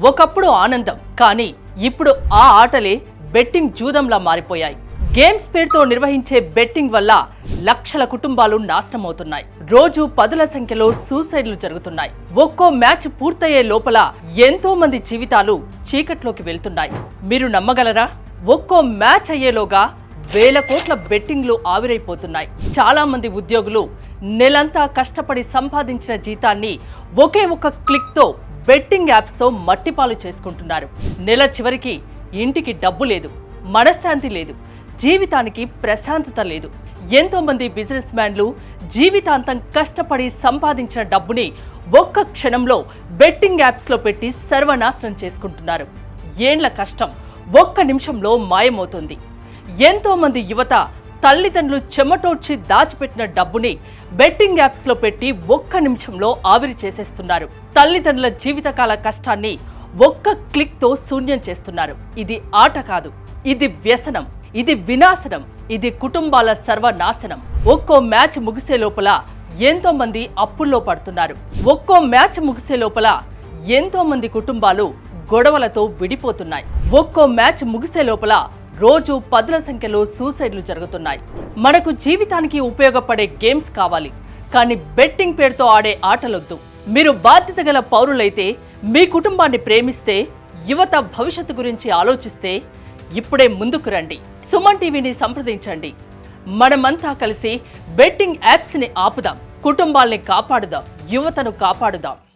ఒకప్పుడు ఆనందం, కానీ ఇప్పుడు ఆ ఆటలే బెట్టింగ్ జూదంలా మారిపోయాయి. గేమ్స్ పేరుతో నిర్వహించే బెట్టింగ్ వల్ల లక్షల కుటుంబాలు నాశనమవుతున్నాయి. రోజు పదుల సంఖ్యలో సూసైడ్లు జరుగుతున్నాయి. ఒక్కో మ్యాచ్ పూర్తయ్యే లోపల ఎంతో మంది జీవితాలు చీకట్లోకి వెళ్తున్నాయి. మీరు నమ్మగలరా? ఒక్కో మ్యాచ్ అయ్యేలోగా వేల కోట్ల బెట్టింగ్లు ఆవిరైపోతున్నాయి. చాలా మంది ఉద్యోగులు నెలంతా కష్టపడి సంపాదించిన జీతాన్ని ఒకే ఒక్క క్లిక్తో బెట్టింగ్ యాప్స్తో మట్టిపాలు చేసుకుంటున్నారు. నెల చివరికి ఇంటికి డబ్బు లేదు, మనశ్శాంతి లేదు, జీవితానికి ప్రశాంతత లేదు. ఎంతో మంది బిజినెస్ మ్యాన్లు జీవితాంతం కష్టపడి సంపాదించిన డబ్బుని ఒక్క క్షణంలో బెట్టింగ్ యాప్స్లో పెట్టి సర్వనాశనం చేసుకుంటున్నారు. ఏండ్ల కష్టం ఒక్క నిమిషంలో మాయమవుతుంది. ఎంతో మంది యువత తల్లిదండ్రులు చెమటోడ్చి దాచిపెట్టిన డబ్బుని బెట్టింగ్ యాప్స్లో పెట్టి ఒక్క నిమిషంలో ఆవిరి చేసేస్తున్నారు. తల్లిదండ్రుల జీవితకాల కష్టాన్ని ఒక్క క్లిక్తో శూన్యం చేస్తున్నారు. ఇది ఆట కాదు, ఇది వ్యసనం, ఇది వినాశనం, ఇది కుటుంబాల సర్వనాశనం. ఒక్కో మ్యాచ్ ముగిసే లోపల ఎంతో మంది అప్పుల్లో పడుతున్నారు. ఒక్కో మ్యాచ్ ముగిసే లోపల ఎంతో మంది కుటుంబాలు గొడవలతో విడిపోతున్నాయి. ఒక్కో మ్యాచ్ ముగిసే లోపల రోజు పదుల సంఖ్యలో సూసైడ్లు జరుగుతున్నాయి. మనకు జీవితానికి ఉపయోగపడే గేమ్స్ కావాలి, కానీ బెట్టింగ్ పేరుతో ఆడే ఆటలొద్దు. మీరు బాధ్యత గల పౌరులైతే, మీ కుటుంబాన్ని ప్రేమిస్తే, యువత భవిష్యత్తు గురించి ఆలోచిస్తే ఇప్పుడే ముందుకు రండి. సుమన్ టీవీని సంప్రదించండి. మనమంతా కలిసి బెట్టింగ్ యాప్స్ని ఆపుదాం, కుటుంబాల్ని కాపాడుదాం, యువతను కాపాడుదాం.